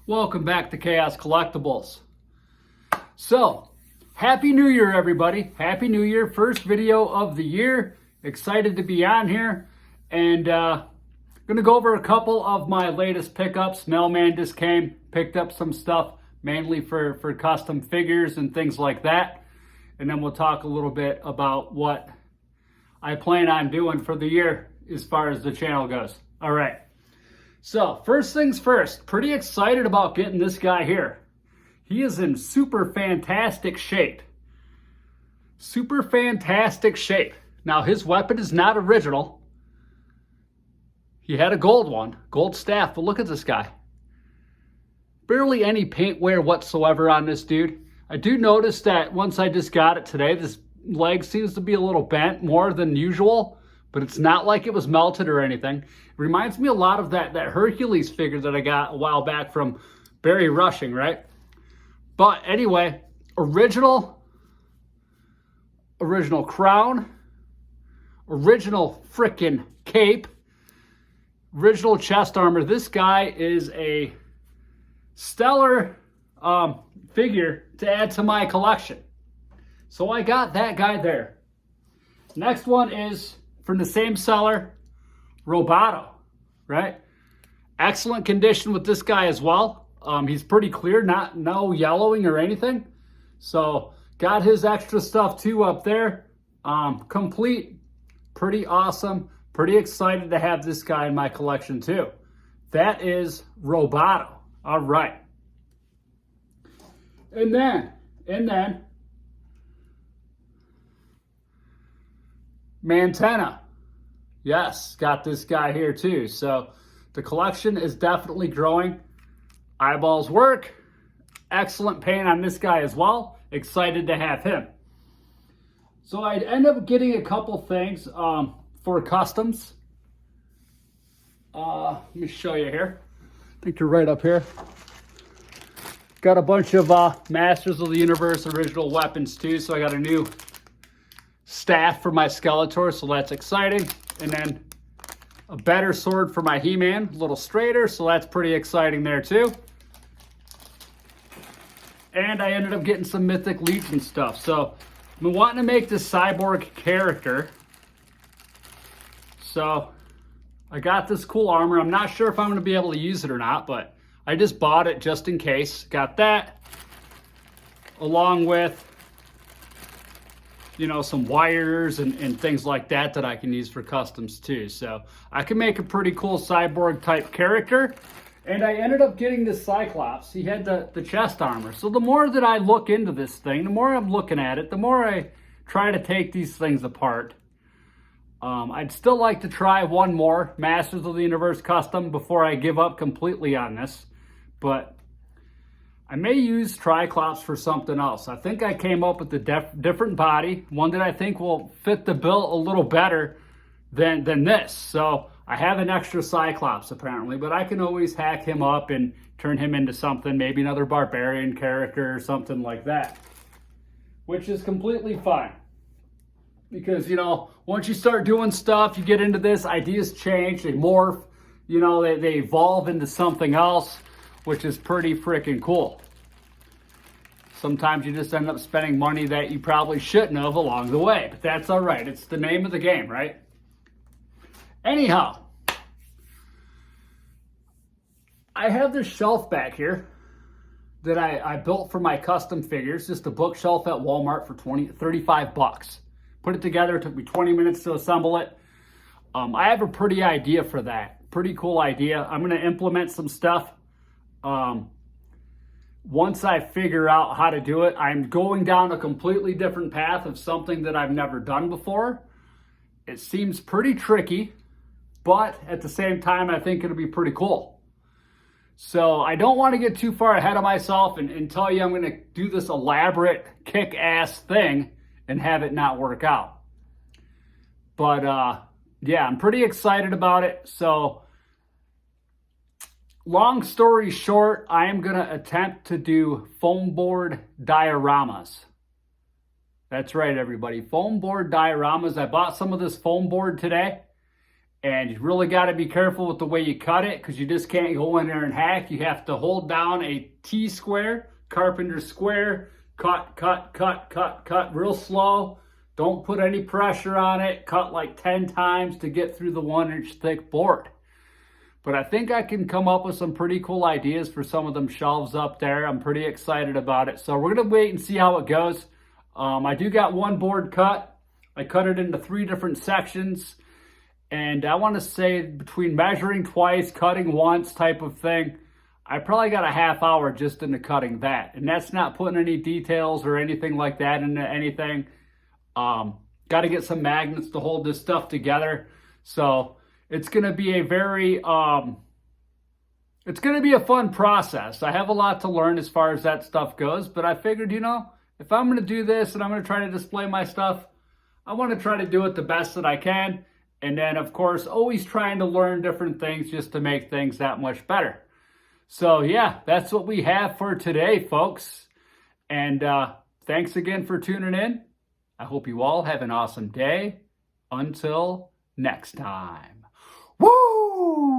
Welcome back to Chaos Collectibles. So, Happy New Year, everybody. Happy New Year. First video of the year. Excited to be on here. And going to go over a couple of my latest pickups. Mailman just came, picked up some stuff, mainly for custom figures and things like that. And then we'll talk a little bit about what I plan on doing for the year as far as the channel goes. All right. So, first things first, pretty excited about getting this guy here. He is in super fantastic shape. Super fantastic shape. Now, his weapon is not original. He had a gold one, gold staff, but look at this guy. Barely any paint wear whatsoever on this dude. I do notice that once I just got it today, this leg seems to be a little bent more than usual. But it's not like it was melted or anything. It reminds me a lot of that Hercules figure that I got a while back from Barry Rushing, right? But anyway, original crown, original frickin' cape, original chest armor. This guy is a stellar figure to add to my collection. So I got that guy there. Next one is from the same seller, Roboto, right? Excellent condition with this guy as well. He's pretty clear, no yellowing or anything. So got his extra stuff too up there. Complete, pretty awesome. Pretty excited to have this guy in my collection too. That is Roboto. All right. And then Mantenna. Yes, got this guy here too. So the collection is definitely growing. Eyeballs work. Excellent paint on this guy as well. Excited to have him. So I'd end up getting a couple things for customs. Let me show you here. I think you're right up here. Got a bunch of Masters of the Universe original weapons too. So I got a new staff for my Skeletor, so that's exciting. And then a better sword for my He-Man, a little straighter, so that's pretty exciting there too. And I ended up getting some Mythic Legion stuff. So I've been wanting to make this cyborg character. So I got this cool armor. I'm not sure if I'm going to be able to use it or not, but I just bought it just in case. Got that along with, you know, some wires and things like that I can use for customs too. So I can make a pretty cool cyborg type character. And I ended up getting this Cyclops. He had the chest armor. So the more that I look into this thing, the more I'm looking at it, the more I try to take these things apart. I'd still like to try one more Masters of the Universe custom before I give up completely on this. But I may use Triclops for something else. I think I came up with a different body, one that I think will fit the bill a little better than this. So I have an extra Cyclops apparently, but I can always hack him up and turn him into something, maybe another barbarian character or something like that, which is completely fine. Because, you know, once you start doing stuff, you get into this, ideas change, they morph, you know, they evolve into something else, which is pretty freaking cool. Sometimes you just end up spending money that you probably shouldn't have along the way, but that's all right. It's the name of the game, right? Anyhow, I have this shelf back here that I built for my custom figures, just a bookshelf at Walmart for 35 bucks. Put it together, it took me 20 minutes to assemble it. I have a pretty idea for that. Pretty cool idea. I'm gonna implement some stuff. Once I figure out how to do it, I'm going down a completely different path of something that I've never done before. It seems pretty tricky, but at the same time, I think it'll be pretty cool. So I don't want to get too far ahead of myself and tell you I'm going to do this elaborate kick-ass thing and have it not work out. But yeah, I'm pretty excited about it. So long story short, I am going to attempt to do foam board dioramas. That's right, everybody. Foam board dioramas. I bought some of this foam board today, And you really got to be careful with the way you cut it, because you just can't go in there and hack. You have to hold down a T-square, carpenter square, cut, cut, cut, cut, cut real slow. Don't put any pressure on it. Cut like 10 times to get through the 1-inch thick board. But I think I can come up with some pretty cool ideas for some of them shelves up there. I'm pretty excited about it. So we're going to wait and see how it goes. I do got one board cut. I cut it into 3 different sections. And I want to say between measuring twice, cutting once type of thing, I probably got a half hour just into cutting that. And that's not putting any details or anything like that into anything. Got to get some magnets to hold this stuff together. So it's going to be a very, it's going to be a fun process. I have a lot to learn as far as that stuff goes. But I figured, you know, if I'm going to do this and I'm going to try to display my stuff, I want to try to do it the best that I can. And then, of course, always trying to learn different things just to make things that much better. So, yeah, that's what we have for today, folks. And thanks again for tuning in. I hope you all have an awesome day. Until next time. Woo!